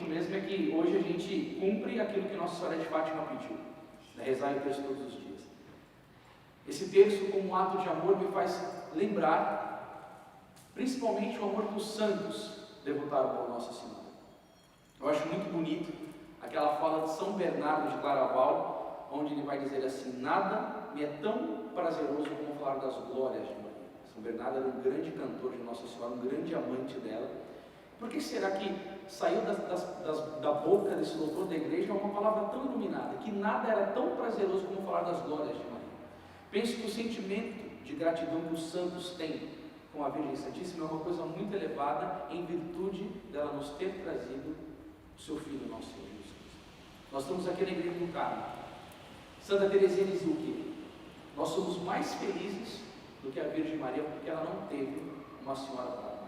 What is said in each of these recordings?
mesmo é que hoje a gente cumpre aquilo que Nossa Senhora de Fátima pediu, né? Rezar o terço todos os dias. Esse terço, como um ato de amor, me faz lembrar, principalmente, o amor que os santos devotaram por Nossa Senhora. Eu acho muito bonito aquela fala de São Bernardo de Claraval, onde ele vai dizer assim: nada me é tão prazeroso como falar das glórias de Maria. São Bernardo era um grande cantor de Nossa Senhora, um grande amante dela. Por que será que saiu da boca desse doutor da igreja uma palavra tão iluminada, que nada era tão prazeroso como falar das glórias de Maria? Penso que o sentimento de gratidão que os santos têm com a Virgem Santíssima é uma coisa muito elevada, em virtude dela nos ter trazido o seu Filho, nosso Senhor Jesus Cristo. Nós estamos aqui na Igreja do Carmo. Santa Teresinha dizia o quê? Nós somos mais felizes do que a Virgem Maria, porque ela não teve uma senhora para amar.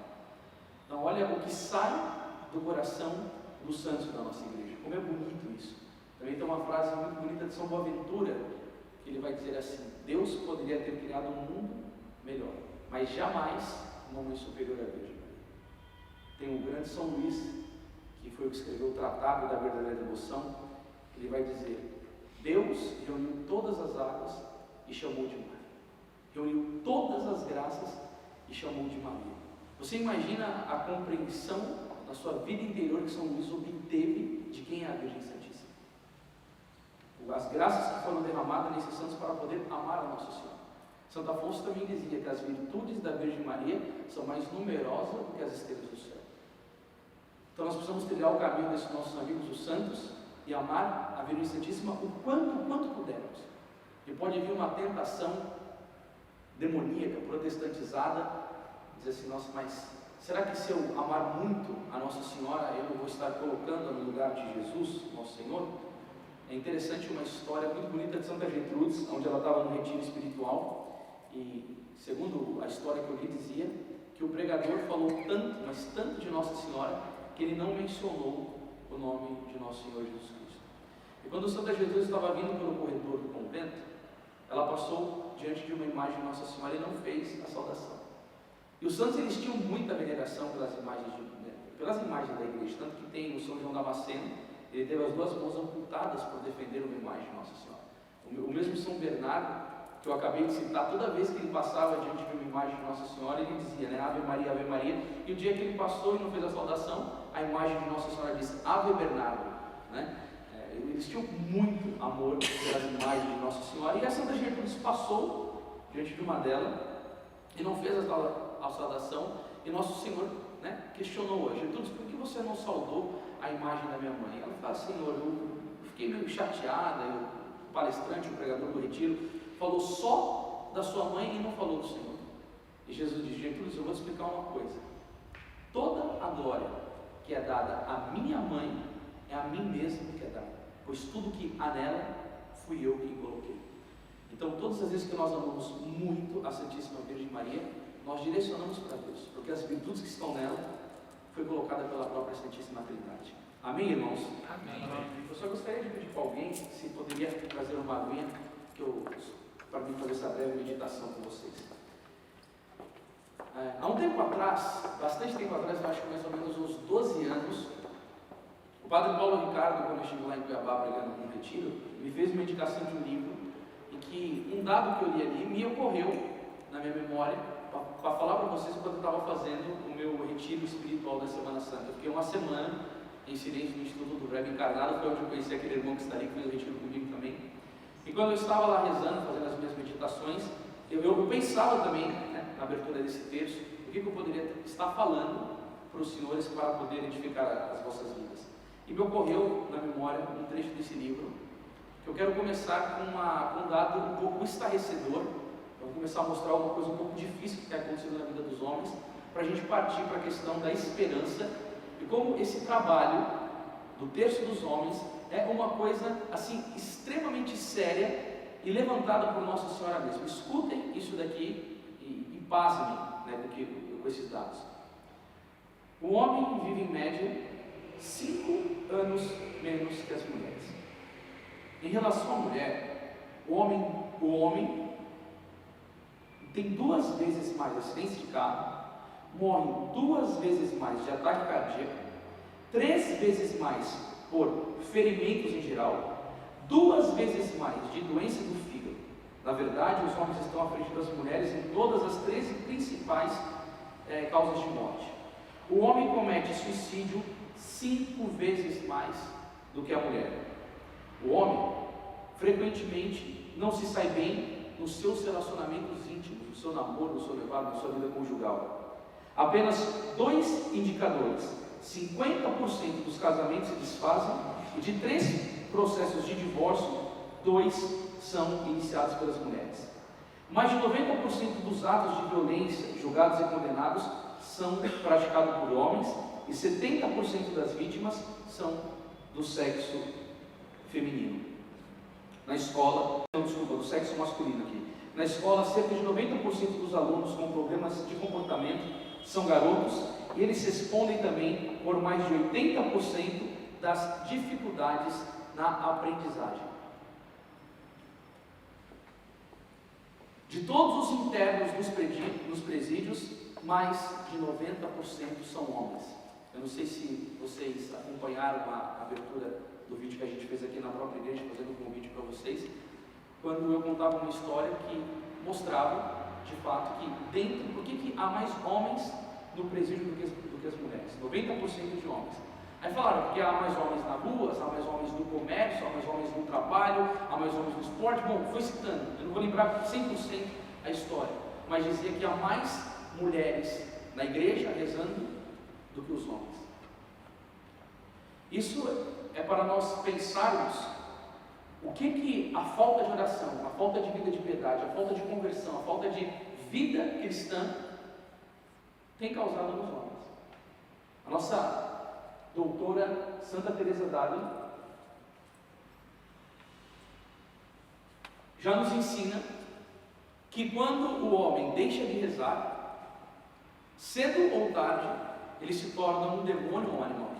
Então olha o que sai do coração dos santos da nossa igreja. Como é bonito isso. Também tem uma frase muito bonita de São Boaventura, que ele vai dizer assim: Deus poderia ter criado um mundo melhor, mas jamais uma mãe superior à Virgem Maria. Tem o grande São Luís, que foi o que escreveu o Tratado da Verdadeira Devoção. Ele vai dizer: Deus reuniu todas as águas e chamou de mar, reuniu todas as graças e chamou de Maria. Você imagina a compreensão da sua vida interior que São Luís obteve de quem é a Virgem Santíssima? As graças que foram derramadas nesses santos para poder amar a Nossa Senhora. Santo Afonso também dizia que as virtudes da Virgem Maria são mais numerosas do que as estrelas do céu. Então nós precisamos trilhar o caminho desses nossos amigos, os santos, e amar a Virgem Santíssima o quanto pudermos. E pode vir uma tentação demoníaca, protestantizada, dizer assim: nossa, mas será que se eu amar muito a Nossa Senhora, eu não vou estar colocando no lugar de Jesus, nosso Senhor? É interessante uma história muito bonita de Santa Gertrudes, onde ela estava no retiro espiritual, e segundo a história que eu li, dizia que o pregador falou tanto, mas tanto de Nossa Senhora, que ele não mencionou o nome de Nosso Senhor Jesus Cristo. E quando Santa Gertrudes estava vindo pelo corredor do convento, ela passou diante de uma imagem de Nossa Senhora e não fez a saudação. E os santos, eles tinham muita veneração pelas imagens da igreja, tanto que tem o São João Damasceno, ele teve as duas mãos amputadas por defender uma imagem de Nossa Senhora. O mesmo São Bernardo, que eu acabei de citar, toda vez que ele passava diante de uma imagem de Nossa Senhora, ele dizia, né, Ave Maria, Ave Maria, e o dia que ele passou e não fez a saudação, a imagem de Nossa Senhora disse, Ave Bernardo, né? Eles tinham muito amor pelas imagens de Nossa Senhora, e a Santa Gertrudes passou diante de uma delas e não fez a saudação, e Nosso Senhor, né, questionou-a: Gertrudes, por que você não saudou a imagem da minha mãe? Ela fala: Senhor, eu fiquei meio chateada, o palestrante, o pregador do retiro, falou só da sua mãe e não falou do Senhor. E Jesus diz: Gertrudes, eu vou te explicar uma coisa. Toda a glória que é dada à minha mãe é a mim mesmo que é dada, pois tudo que há nela fui eu quem coloquei. Então, todas as vezes que nós amamos muito a Santíssima Virgem Maria, nós direcionamos para Deus, porque as virtudes que estão nela foi colocada pela própria Santíssima Trindade. Amém, irmãos? Amém. Eu só gostaria de pedir para alguém se poderia trazer uma aguinha para mim fazer essa breve meditação com vocês. Há um tempo atrás, bastante tempo atrás, eu acho que mais ou menos uns 12 anos, o Padre Paulo Ricardo, quando eu estive lá em Cuiabá pregando num retiro, me fez uma indicação de um livro, e que um dado que eu li ali me ocorreu na minha memória, para falar para vocês quando eu estava fazendo o meu retiro espiritual da Semana Santa. Eu fiquei uma semana em silêncio no Instituto do Verbo Encarnado, foi onde eu conheci aquele irmão que está ali, que fez o retiro comigo também. E quando eu estava lá rezando, fazendo as minhas meditações, eu pensava também, né, na abertura desse texto, o que eu poderia estar falando para os senhores para poder edificar as vossas vidas. E me ocorreu na memória um trecho desse livro, que eu quero começar com um dado um pouco estarrecedor. Eu vou começar a mostrar uma coisa um pouco difícil que está acontecendo na vida dos homens, para a gente partir para a questão da esperança, e como esse trabalho do terço dos homens é uma coisa assim extremamente séria e levantada por Nossa Senhora mesmo. Escutem isso daqui e pasmem, né, com esses dados. O homem vive em média 5 anos menos que as mulheres. Em relação à mulher, o homem tem 2 vezes mais acidentes de carro, morre 2 vezes mais de ataque cardíaco, 3 vezes mais por ferimentos em geral, 2 vezes mais de doença do fígado. Na verdade, os homens estão à frente das mulheres em todas as 13 principais causas de morte. O homem comete suicídio 5 vezes mais do que a mulher. O homem, frequentemente, não se sai bem nos seus relacionamentos íntimos, no seu namoro, no seu noivado, na sua vida conjugal. Apenas 2 indicadores: 50% dos casamentos se desfazem, e de 3 processos de divórcio, 2 são iniciados pelas mulheres. Mais de 90% dos atos de violência julgados e condenados são praticados por homens, e 70% das vítimas são do sexo feminino. Na escola, do sexo masculino aqui. Na escola, cerca de 90% dos alunos com problemas de comportamento são garotos, e eles respondem também por mais de 80% das dificuldades na aprendizagem. De todos os internos nos presídios, mais de 90% são homens. Eu não sei se vocês acompanharam a abertura do vídeo que a gente fez aqui na própria igreja, fazendo um convite para vocês, quando eu contava uma história que mostrava, de fato, que por que há mais homens no presídio do que as mulheres? 90% de homens. Aí falaram, porque há mais homens na rua, há mais homens no comércio, há mais homens no trabalho, há mais homens no esporte. Bom, foi citando, eu não vou lembrar 100% a história, mas dizia que há mais mulheres na igreja rezando do que os homens. Isso é para nós pensarmos o que a falta de oração, a falta de vida de piedade, a falta de conversão, a falta de vida cristã tem causado nos homens. A nossa doutora Santa Teresa d'Ávila já nos ensina que quando o homem deixa de rezar, cedo ou tarde, ele se torna um demônio ou um animal.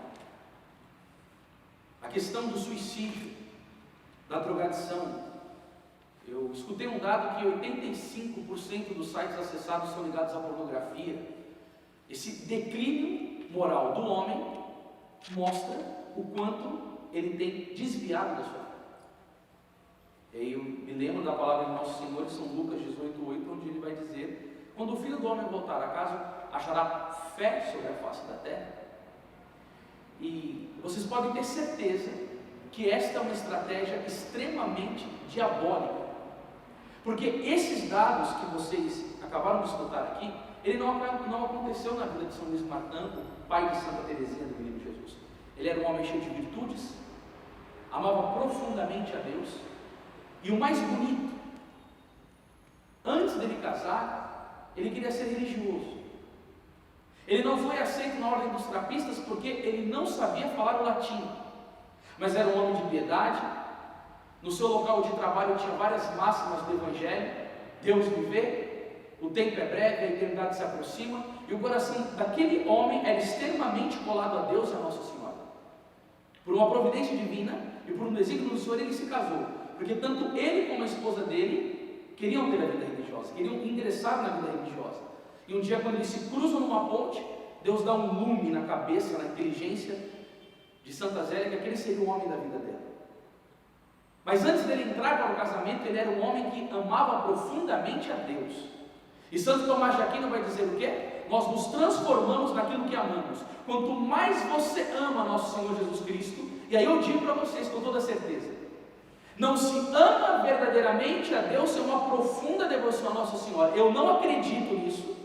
A questão do suicídio, da drogadição. Eu escutei um dado que 85% dos sites acessados são ligados à pornografia. Esse declínio moral do homem mostra o quanto ele tem desviado da sua fé. E aí eu me lembro da palavra de nosso Senhor, em São Lucas 18:8, onde ele vai dizer: quando o Filho do Homem voltar a casa, achará fé sobre a face da terra? E vocês podem ter certeza que esta é uma estratégia extremamente diabólica, porque esses dados que vocês acabaram de escutar aqui, ele não aconteceu na vida de São Luís Martin, o pai de Santa Teresinha do Menino Jesus. Ele era um homem cheio de virtudes, amava profundamente a Deus, e o mais bonito, antes dele casar, ele queria ser religioso. Ele não foi aceito na ordem dos trapistas porque ele não sabia falar o latim, mas era um homem de piedade. No seu local de trabalho tinha várias máximas do Evangelho: Deus me vê, o tempo é breve, a eternidade se aproxima, e o coração daquele homem era extremamente colado a Deus e a Nossa Senhora. Por uma providência divina e por um desígnio do Senhor, ele se casou, porque tanto ele como a esposa dele queriam ter a vida religiosa, queriam ingressar na vida religiosa. E um dia, quando eles se cruzam numa ponte, Deus dá um lume na cabeça, na inteligência de Santa Zélia, que aquele seria o homem da vida dela. Mas antes dele entrar para o casamento, ele era um homem que amava profundamente a Deus. E Santo Tomás de Aquino vai dizer o quê? Nós nos transformamos naquilo que amamos. Quanto mais você ama nosso Senhor Jesus Cristo, e aí eu digo para vocês com toda certeza, não se ama verdadeiramente a Deus sem uma profunda devoção a Nossa Senhora. Eu não acredito nisso.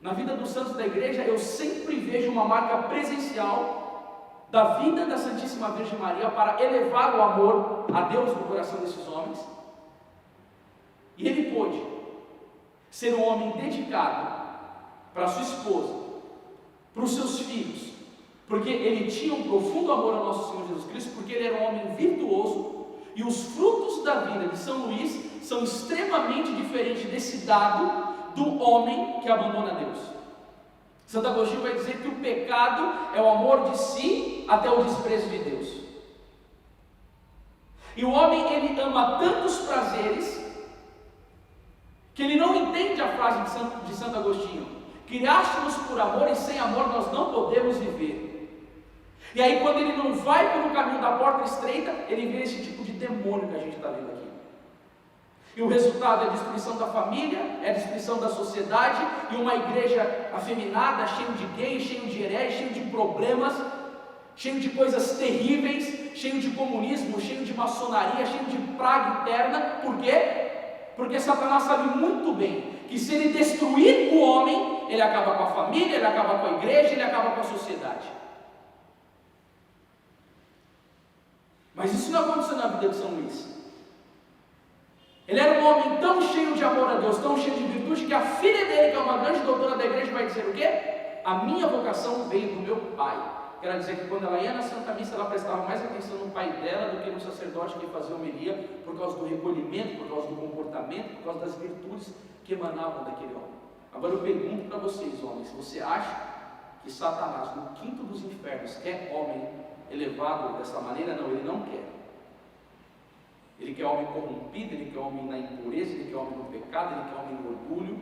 Na vida dos santos da igreja, eu sempre vejo uma marca presencial da vida da Santíssima Virgem Maria para elevar o amor a Deus no coração desses homens. E ele pôde ser um homem dedicado para sua esposa, para os seus filhos, porque ele tinha um profundo amor ao nosso Senhor Jesus Cristo, porque ele era um homem virtuoso, e os frutos da vida de São Luís são extremamente diferentes desse dado do homem que abandona Deus. Santo Agostinho vai dizer que o pecado é o amor de si até o desprezo de Deus. E o homem, ele ama tantos prazeres que ele não entende a frase de Santo Agostinho: criaste-nos por amor e sem amor nós não podemos viver. E aí, quando ele não vai pelo caminho da porta estreita, ele vê esse tipo de demônio que a gente está vendo aqui. E o resultado é a destruição da família, é a destruição da sociedade, e uma igreja afeminada, cheia de gays, cheia de hereges, cheia de problemas, cheio de coisas terríveis, cheio de comunismo, cheio de maçonaria, cheio de praga interna. Por quê? Porque Satanás sabe muito bem que se ele destruir o homem, ele acaba com a família, ele acaba com a igreja, ele acaba com a sociedade. Mas isso não aconteceu na vida de São Luís. Ele era um homem tão cheio de amor a Deus, tão cheio de virtude, que a filha dele, que é uma grande doutora da igreja, vai dizer o quê? A minha vocação veio do meu pai. Quero dizer que quando ela ia na Santa Missa, ela prestava mais atenção no pai dela do que no sacerdote que fazia homilia, por causa do recolhimento, por causa do comportamento, por causa das virtudes que emanavam daquele homem. Agora eu pergunto para vocês, homens, se você acha que Satanás, no quinto dos infernos, quer homem elevado dessa maneira? Não, ele não quer. Ele quer homem corrompido, ele quer homem na impureza, ele quer homem no pecado, ele quer homem no orgulho,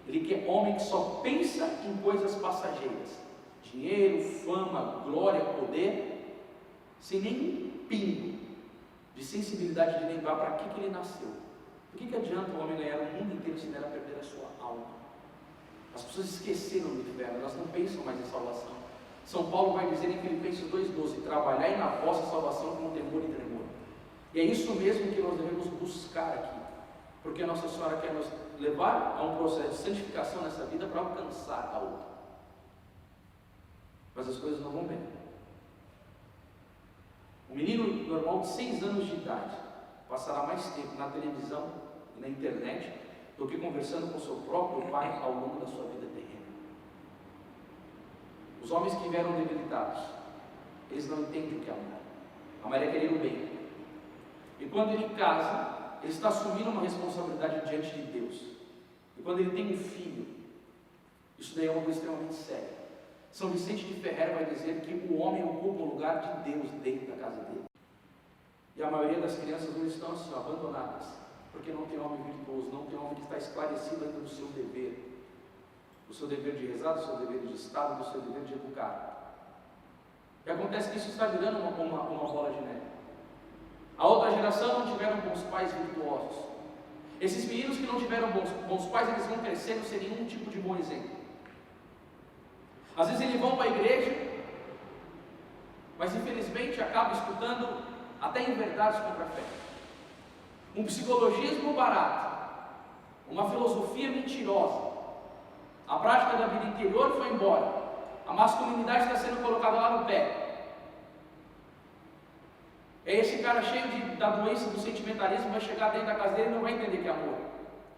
ele quer homem que só pensa em coisas passageiras. Dinheiro, fama, glória, poder, sem nenhum pingo de sensibilidade de lembrar para que ele nasceu. Por que adianta o homem ganhar o mundo inteiro se nela perder a sua alma? As pessoas esqueceram do inferno, elas não pensam mais em salvação. São Paulo vai dizer em Filipenses 2,12: trabalhai na vossa salvação com temor e tremor. E é isso mesmo que nós devemos buscar aqui, porque a Nossa Senhora quer nos levar a um processo de santificação nessa vida para alcançar a outra. Mas as coisas não vão bem. Um menino normal de 6 anos de idade passará mais tempo na televisão e na internet do que conversando com seu próprio pai ao longo da sua vida terrena. Os homens que vieram debilitados, eles não entendem o que é amar. Amar é querer o bem. E quando ele casa, ele está assumindo uma responsabilidade diante de Deus. E quando ele tem um filho, isso daí é uma coisa extremamente séria. São Vicente de Ferrer vai dizer que o homem ocupa o lugar de Deus dentro da casa dele. E a maioria das crianças hoje estão assim, abandonadas, porque não tem homem virtuoso, não tem homem que está esclarecido ainda do seu dever. Do seu dever de rezar, do seu dever de Estado, do seu dever de educar. E acontece que isso está virando uma bola de neve. A outra geração não tiveram bons pais virtuosos. Esses meninos que não tiveram bons pais, eles vão crescendo sem nenhum tipo de bom exemplo. Às vezes eles vão para a igreja, mas infelizmente acabam escutando até inverdades contra a fé. Um psicologismo barato, uma filosofia mentirosa. A prática da vida interior foi embora. A masculinidade está sendo colocada lá no pé. É esse cara cheio da doença do sentimentalismo, vai chegar dentro da casa dele e não vai entender que é amor.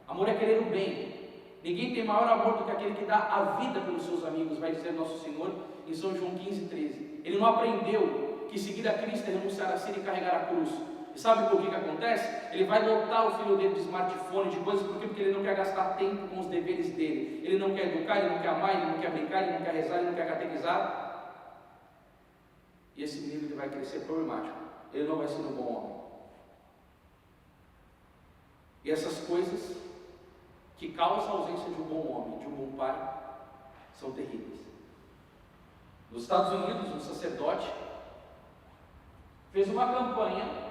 Amor é querer o bem. Ninguém tem maior amor do que aquele que dá a vida pelos seus amigos, vai dizer Nosso Senhor em São João 15,13. Ele não aprendeu que seguir a Cristo é renunciar a si e carregar a cruz. E sabe por que acontece? Ele vai lotar o filho dele de smartphone, de coisas, porque ele não quer gastar tempo com os deveres dele. Ele não quer educar, ele não quer amar, ele não quer brincar, ele não quer rezar, ele não quer catequizar. E esse menino ele vai crescer problemático. Ele não vai ser um bom homem. E essas coisas que causam a ausência de um bom homem, de um bom pai, são terríveis. Nos Estados Unidos, um sacerdote fez uma campanha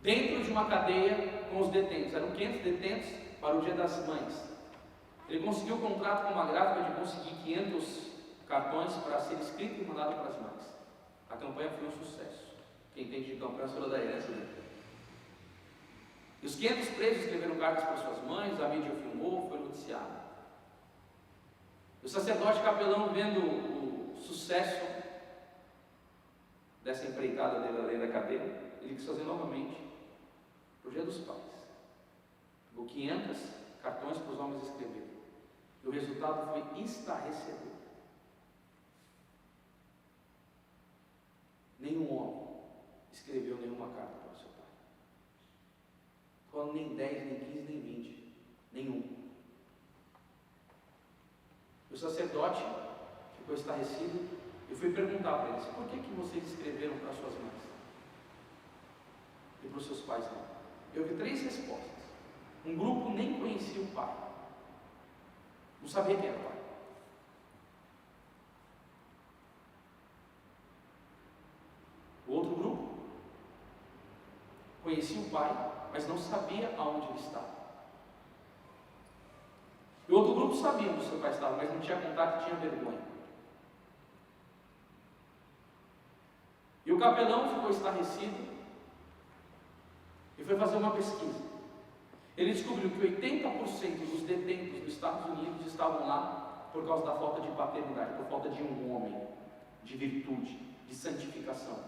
dentro de uma cadeia com os detentos. Eram 500 detentos para o Dia das Mães. Ele conseguiu um contrato com uma gráfica de conseguir 500 cartões para ser escrito e mandado para as mães. A campanha foi um sucesso. Quem entende de campanha falou da herança dele. E os 500 presos escreveram cartas para suas mães, a mídia filmou, foi noticiado. O sacerdote capelão, vendo o sucesso dessa empreitada dele além da cadeia, ele quis fazer novamente o Dia dos Pais. Pegou 500 cartões para os homens escreverem. E o resultado foi estarrecedor. Nenhum homem escreveu nenhuma carta para o seu pai. Falando nem 10, nem 15, nem 20. Nenhum. O sacerdote ficou estarrecido. Eu fui perguntar para eles: por que vocês escreveram para suas mães? E para os seus pais não? Eu vi 3 respostas. Um grupo nem conhecia o pai. Não sabia quem era o pai. conhecia o pai, mas não sabia aonde ele estava. E o outro grupo sabia onde o seu pai estava, mas não tinha contato e tinha vergonha. E o capelão ficou estarrecido e foi fazer uma pesquisa. Ele descobriu que 80% dos detentos dos Estados Unidos estavam lá por causa da falta de paternidade, por falta de um homem, de virtude, de santificação,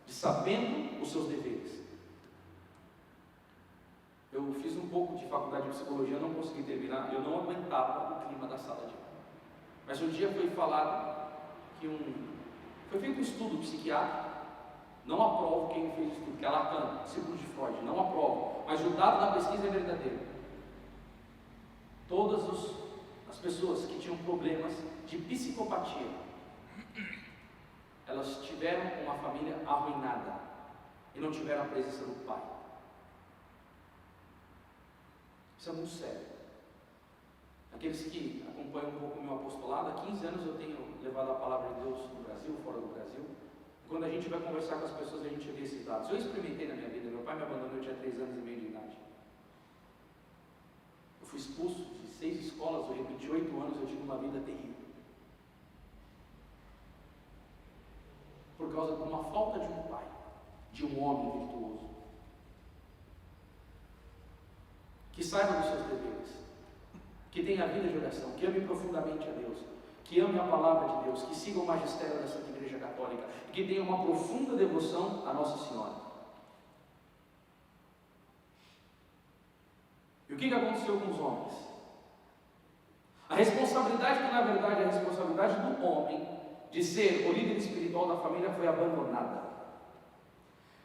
de sabendo os seus deveres. Eu fiz um pouco de faculdade de psicologia, não consegui terminar, eu não aguentava o clima da sala de aula. Mas um dia foi falado que foi feito um estudo psiquiátrico, não aprovo quem fez o estudo, que é Lacan, discípulo de Freud, não aprovo, mas o dado da pesquisa é verdadeiro. Todas as pessoas que tinham problemas de psicopatia, elas tiveram uma família arruinada e não tiveram a presença do pai. Isso é muito sério. Aqueles que acompanham um pouco o meu apostolado, há 15 anos eu tenho levado a palavra de Deus no Brasil, fora do Brasil. Quando a gente vai conversar com as pessoas, a gente vê esses dados. Eu experimentei na minha vida, meu pai me abandonou, eu tinha 3 anos e meio de idade. Eu fui expulso de 6 escolas, eu repeti 8 anos, eu tive uma vida terrível. Por causa de uma falta de um pai, de um homem virtuoso. Que saiba dos seus deveres, que tenha vida de oração, que ame profundamente a Deus, que ame a palavra de Deus, que siga o magistério da Santa Igreja Católica, que tenha uma profunda devoção a Nossa Senhora. E o que aconteceu com os homens? A responsabilidade, que na verdade é a responsabilidade do homem, de ser o líder espiritual da família, foi abandonada.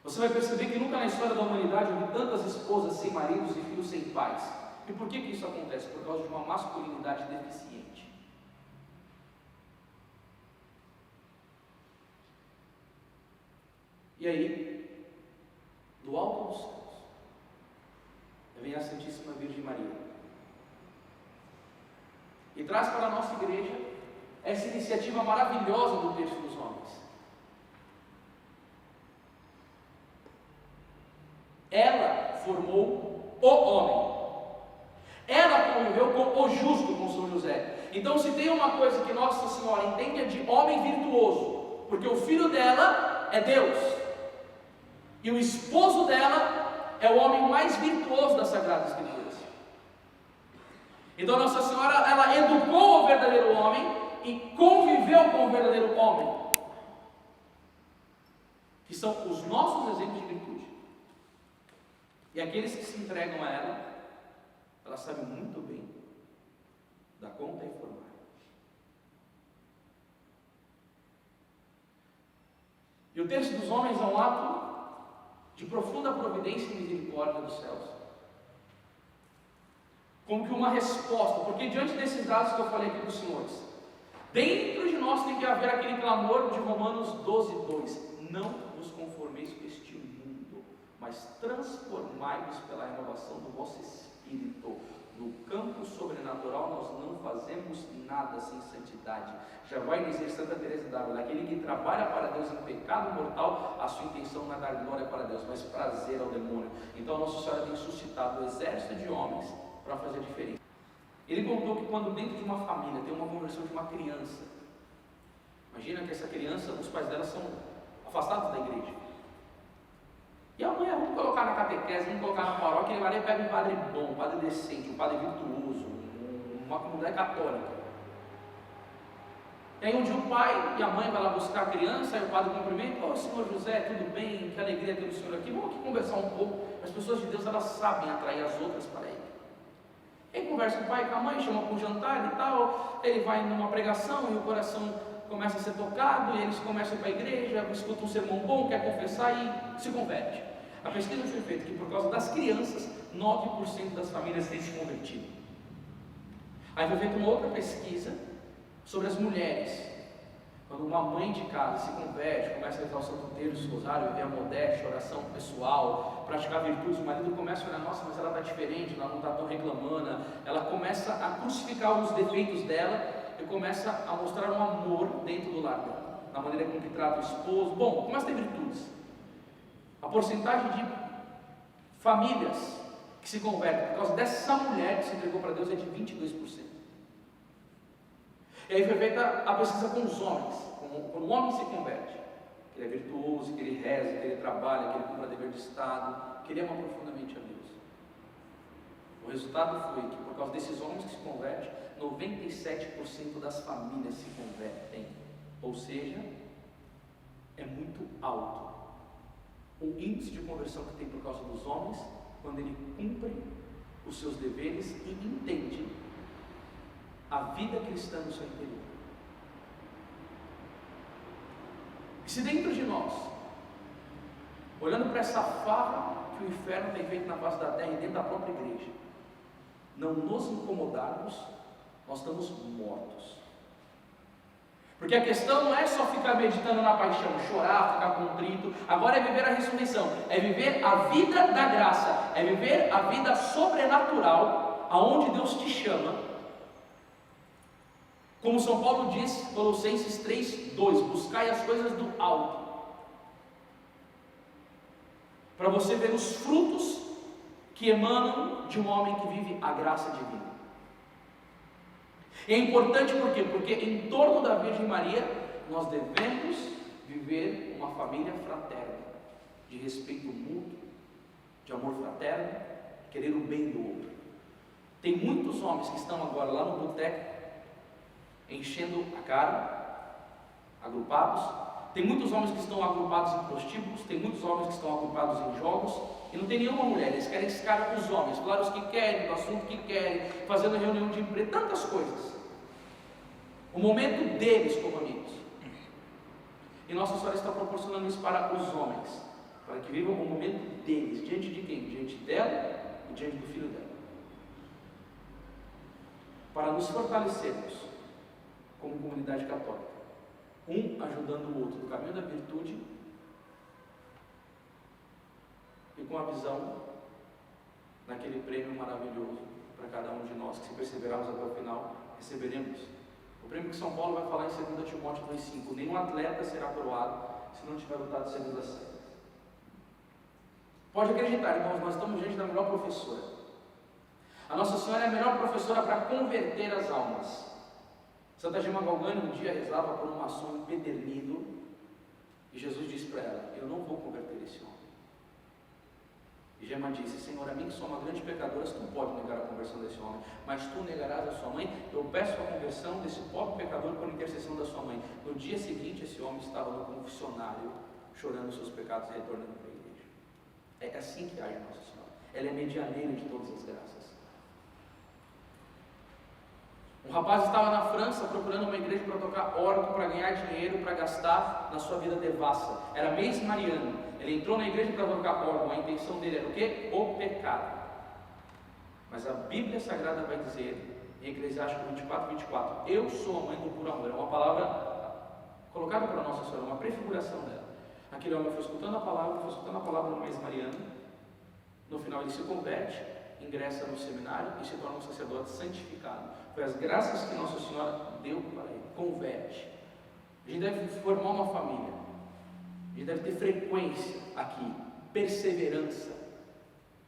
Você vai perceber que nunca na história da humanidade houve tantas esposas sem maridos e filhos sem pais. E por que isso acontece? Por causa de uma masculinidade deficiente. E aí, do alto dos céus, vem a Santíssima Virgem Maria e traz para a nossa igreja essa iniciativa maravilhosa do Terço dos Homens. Ela formou o homem. Ela conviveu com o justo, com São José. Então, se tem uma coisa que Nossa Senhora entende, é de homem virtuoso, porque o filho dela é Deus, e o esposo dela é o homem mais virtuoso das Sagradas Escrituras. Então, Nossa Senhora, ela educou o verdadeiro homem e conviveu com o verdadeiro homem, que são os nossos exemplos de virtude. E aqueles que se entregam a ela sabe muito bem dar conta e formar. E o Terço dos Homens é um ato de profunda providência e misericórdia dos céus, como que uma resposta, porque diante desses dados que eu falei aqui para os senhores, dentro de nós tem que haver aquele clamor de Romanos 12:2: não vos conformeis com este mundo, mas transformai-vos pela renovação do vosso espírito. No campo sobrenatural nós não fazemos nada sem santidade. Já vai dizer Santa Teresa d'Ávila: aquele que trabalha para Deus em pecado mortal, a sua intenção não é dar glória para Deus, mas prazer ao demônio. Então Nossa Senhora tem suscitado um exército de homens para fazer a diferença. Ele contou que quando dentro de uma família tem uma conversão de uma criança, imagina que essa criança, os pais dela são afastados da igreja, e a mãe, vamos colocar na catequese, vamos colocar na paróquia, ele vai lá e pega um padre bom, um padre decente, um padre virtuoso, uma comunidade católica. E aí um dia o pai e a mãe vai lá buscar a criança, aí o padre cumprimenta: ô senhor José, tudo bem? Que alegria ter o senhor aqui, vamos aqui conversar um pouco. As pessoas de Deus, elas sabem atrair as outras para ele. Aí conversa com o pai e com a mãe, chama para um jantar e tal, ele vai numa pregação e o coração começa a ser tocado, e eles começam a ir para a igreja, escutam um sermão bom, quer confessar e se converte. A pesquisa foi feita que por causa das crianças, 9% das famílias têm se convertido. Aí foi feita uma outra pesquisa sobre as mulheres. Quando uma mãe de casa se converte, começa a rezar o Santo Terço, o Rosário, viver a modéstia, a oração pessoal, praticar virtudes, o marido começa a olhar: nossa, mas ela está diferente, ela não está tão reclamando. Ela começa a crucificar os defeitos dela e começa a mostrar um amor dentro do lar dela, na maneira com que trata o esposo. Bom, começa a ter virtudes. A porcentagem de famílias que se convertem por causa dessa mulher que se entregou para Deus é de 22%. E aí foi feita a pesquisa com os homens. Quando o homem se converte, que ele é virtuoso, que ele reza, que ele trabalha, que ele cumpre dever de Estado, que ele ama profundamente a Deus. O resultado foi que, por causa desses homens que se convertem, 97% das famílias se convertem. Ou seja, é muito alto o índice de conversão que tem por causa dos homens, quando ele cumpre os seus deveres e entende a vida cristã no seu interior. E se dentro de nós, olhando para essa farra que o inferno tem feito na face da terra e dentro da própria igreja, não nos incomodarmos, nós estamos mortos. Porque a questão não é só ficar meditando na paixão, chorar, ficar contrito. Agora é viver a ressurreição, é viver a vida da graça, é viver a vida sobrenatural, aonde Deus te chama. Como São Paulo diz, Colossenses 3:2, buscai as coisas do alto, para você ver os frutos que emanam de um homem que vive a graça divina. E é importante por quê? Porque em torno da Virgem Maria, nós devemos viver uma família fraterna, de respeito mútuo, de amor fraterno, de querer o bem do outro. Tem muitos homens que estão agora lá no boteco, enchendo a cara, agrupados. Tem muitos homens que estão agrupados em prostíbulos, tem muitos homens que estão agrupados em jogos, e não tem nenhuma mulher. Eles querem esse cara com os homens, falar os que querem, do assunto que querem, fazendo reunião de emprego, tantas coisas. O momento deles como amigos. E Nossa Senhora está proporcionando isso para os homens, para que vivam o momento deles. Diante de quem? Diante dela e diante do filho dela. Para nos fortalecermos como comunidade católica, um ajudando o outro no caminho da virtude e com a visão naquele prêmio maravilhoso para cada um de nós, que se perseverarmos até o final, receberemos. O prêmio que São Paulo vai falar em 2 Timóteo 2,5: nenhum atleta será coroado se não tiver lutado segundo as regras. Pode acreditar, irmãos, nós estamos diante da melhor professora. A Nossa Senhora é a melhor professora para converter as almas. Santa Gema Galgani um dia rezava por um maçom empedernido, e Jesus disse para ela: eu não vou converter esse homem. E Gema disse: Senhor, a mim que sou uma grande pecadora, tu pode negar a conversão desse homem, mas tu negarás a sua mãe. Eu peço a conversão desse pobre pecador por intercessão da sua mãe. No dia seguinte, esse homem estava no confessionário, chorando os seus pecados e retornando para a igreja. É assim que age Nossa Senhora. Ela é medianeira de todas as graças. Um rapaz estava na França procurando uma igreja para tocar órgão, para ganhar dinheiro, para gastar na sua vida devassa. Era mês mariano. Ele entrou na igreja para tocar órgão. A intenção dele era o quê? O pecado. Mas a Bíblia Sagrada vai dizer, em Eclesiastes 24:24, eu sou a mãe do puro amor. É uma palavra colocada para Nossa Senhora, uma prefiguração dela. Aquele homem foi escutando a palavra no mês mariano. No final ele se converte, ingressa no seminário e se torna um sacerdote santificado. Foi as graças que Nossa Senhora deu para ele. Converte. A gente deve formar uma família. A gente deve ter frequência aqui, perseverança.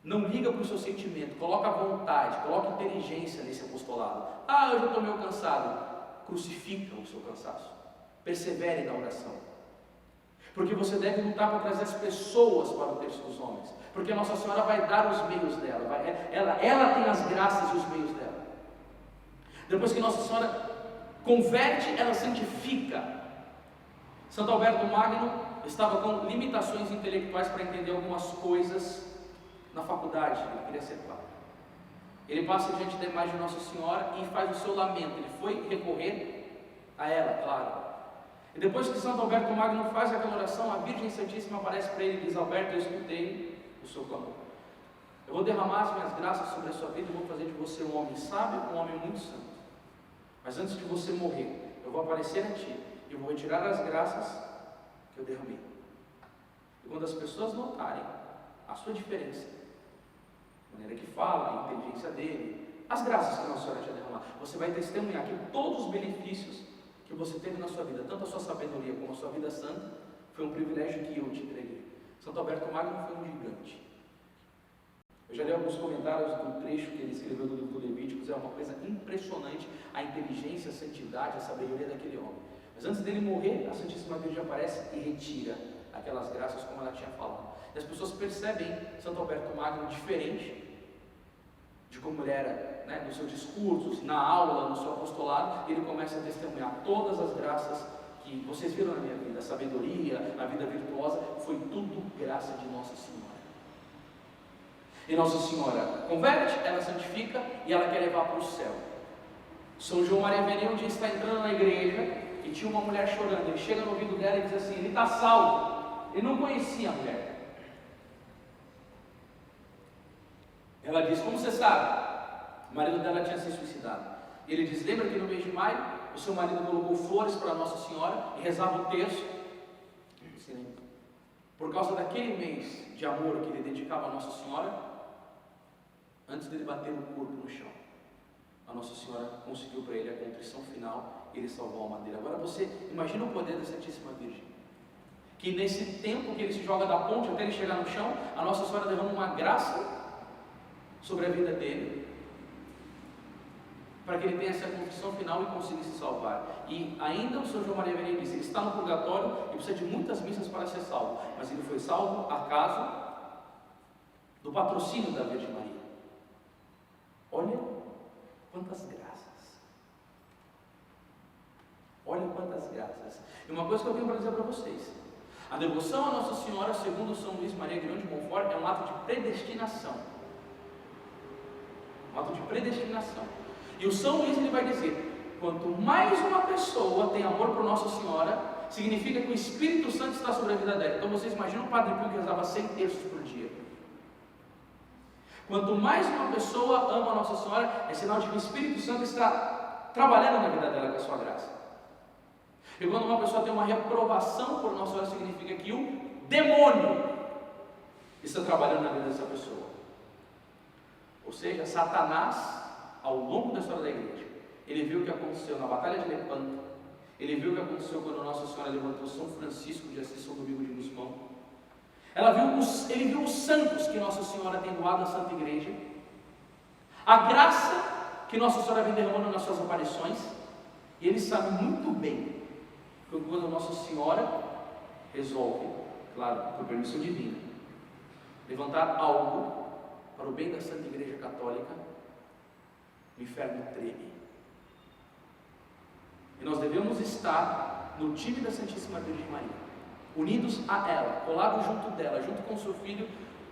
Não liga para o seu sentimento, coloca vontade, coloca inteligência nesse apostolado. Ah, eu já estou meio cansado. Crucifica o seu cansaço. Persevere na oração. Porque você deve lutar para trazer as pessoas para o terço dos homens. Porque a Nossa Senhora vai dar os meios dela. Ela tem as graças e os meios dela. Depois que Nossa Senhora converte, ela santifica. Santo Alberto Magno estava com limitações intelectuais para entender algumas coisas na faculdade. Ele queria ser padre. Ele passa diante da imagem de Nossa Senhora e faz o seu lamento. Ele foi recorrer a ela, claro. E depois que Santo Alberto Magno faz aquela oração, a Virgem Santíssima aparece para ele e diz: Alberto, eu escutei o seu clamor. Eu vou derramar as minhas graças sobre a sua vida e vou fazer de você um homem sábio, um homem muito santo. Mas antes de você morrer, eu vou aparecer a ti e vou retirar as graças que eu derramei. E quando as pessoas notarem a sua diferença, a maneira que fala, a inteligência dele, as graças que Nossa Senhora tinha derramado, você vai testemunhar que todos os benefícios que você teve na sua vida, tanto a sua sabedoria como a sua vida santa, foi um privilégio que eu te entreguei. Santo Alberto Magno foi um gigante. Eu já li alguns comentários do trecho que ele escreveu do livro do Levíticos, é uma coisa impressionante a inteligência, a santidade, a sabedoria daquele homem. Mas antes dele morrer, a Santíssima Virgem aparece e retira aquelas graças como ela tinha falado. E as pessoas percebem Santo Alberto Magno diferente de como ele era, né, nos seus discursos, na aula, no seu apostolado. Ele começa a testemunhar todas as graças que vocês viram na minha vida, a sabedoria, a vida virtuosa, foi tudo graça de Nossa Senhora. E Nossa Senhora converte, ela santifica e ela quer levar para o céu. São João Maria Vianney um dia está entrando na igreja e tinha uma mulher chorando. Ele chega no ouvido dela e diz assim: ele está salvo. Ele não conhecia a mulher. Ela diz: como você sabe? O marido dela tinha se suicidado. Ele diz: lembra que no mês de maio o seu marido colocou flores para Nossa Senhora e rezava o terço? Por causa daquele mês de amor que ele dedicava a Nossa Senhora, antes dele bater o corpo no chão, a Nossa Senhora conseguiu para ele a contrição final e ele salvou a alma dele. Agora você imagina o poder da Santíssima Virgem, que nesse tempo que ele se joga da ponte até ele chegar no chão, a Nossa Senhora derrama uma graça sobre a vida dele, para que ele tenha essa contrição final e consiga se salvar. E ainda o São João Maria Vianney disse: ele está no purgatório e precisa de muitas missas para ser salvo, mas ele foi salvo a causa do patrocínio da Virgem Maria. Olha quantas graças, olha quantas graças. E uma coisa que eu tenho para dizer para vocês: a devoção a Nossa Senhora, segundo São Luís Maria Grignion de Montfort, é um ato de predestinação. Um ato de predestinação. E o São Luís ele vai dizer: quanto mais uma pessoa tem amor por Nossa Senhora, significa que o Espírito Santo está sobre a vida dela. Então vocês imaginam o Padre Pio que rezava 100 terços por dia. Quanto mais uma pessoa ama a Nossa Senhora, é sinal de que o Espírito Santo está trabalhando na vida dela com a sua graça. E quando uma pessoa tem uma reprovação por Nossa Senhora, significa que o demônio está trabalhando na vida dessa pessoa. Ou seja, Satanás, ao longo da história da igreja, ele viu o que aconteceu na Batalha de Lepanto, ele viu o que aconteceu quando Nossa Senhora levantou São Francisco de Assis, São Domingo de Gusmão. Ele viu os santos que Nossa Senhora tem doado à Santa Igreja, a graça que Nossa Senhora vem derramando nas suas aparições, e ele sabe muito bem que quando Nossa Senhora resolve, claro, por permissão divina, levantar algo para o bem da Santa Igreja Católica, o inferno treme. E nós devemos estar no time da Santíssima Virgem Maria, unidos a ela, colados junto dela, junto com o seu Filho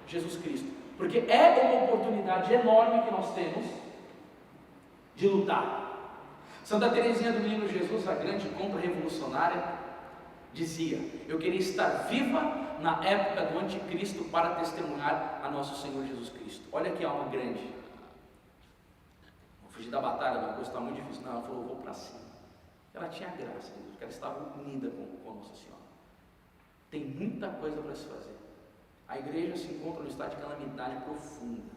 Jesus Cristo, porque é uma oportunidade enorme que nós temos de lutar. Santa Teresinha do Menino Jesus, a grande contra-revolucionária, dizia: eu queria estar viva na época do anticristo para testemunhar a nosso Senhor Jesus Cristo. Olha que alma grande. Vou fugir da batalha, uma coisa está muito difícil. Não, ela falou: vou para cima. Ela tinha graça, porque ela estava unida com Nossa Senhora. Tem muita coisa para se fazer. A igreja se encontra no estado de calamidade profunda.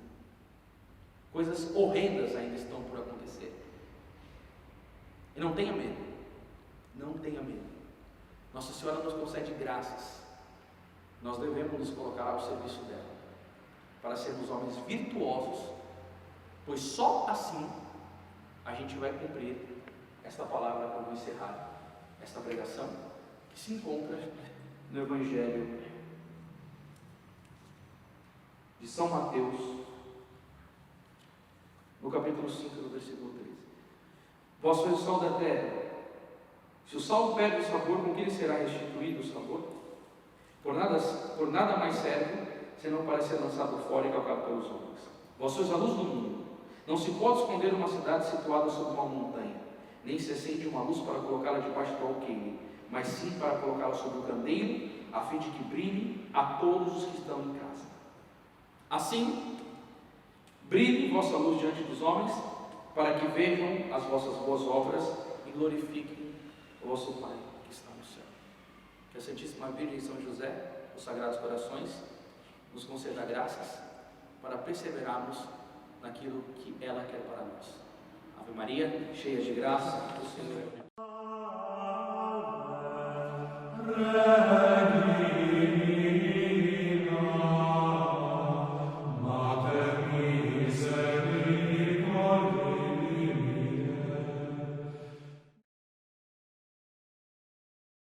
Coisas horrendas ainda estão por acontecer. E não tenha medo. Não tenha medo. Nossa Senhora nos concede graças. Nós devemos nos colocar ao serviço dela, para sermos homens virtuosos, pois só assim a gente vai cumprir esta palavra para encerrar esta pregação, que se encontra no Evangelho de São Mateus, no capítulo 5, no versículo 13. Vós sois o sal da terra. Se o sal perde o sabor, com que lhe será restituído o sabor? Por nada mais serve, senão para ser lançado fora e calcado pelos homens. Vós sois a luz do mundo. Não se pode esconder uma cidade situada sobre uma montanha, nem se acende uma luz para colocá-la debaixo do alqueire, mas sim para colocá-la sobre o candeeiro, a fim de que brilhe a todos os que estão em casa. Assim, brilhe vossa luz diante dos homens, para que vejam as vossas boas obras e glorifiquem o vosso Pai que está no céu. Que a Santíssima Virgem e São José, os Sagrados Corações, nos conceda graças para perseverarmos naquilo que ela quer para nós. Ave Maria, cheia de graça, o Senhor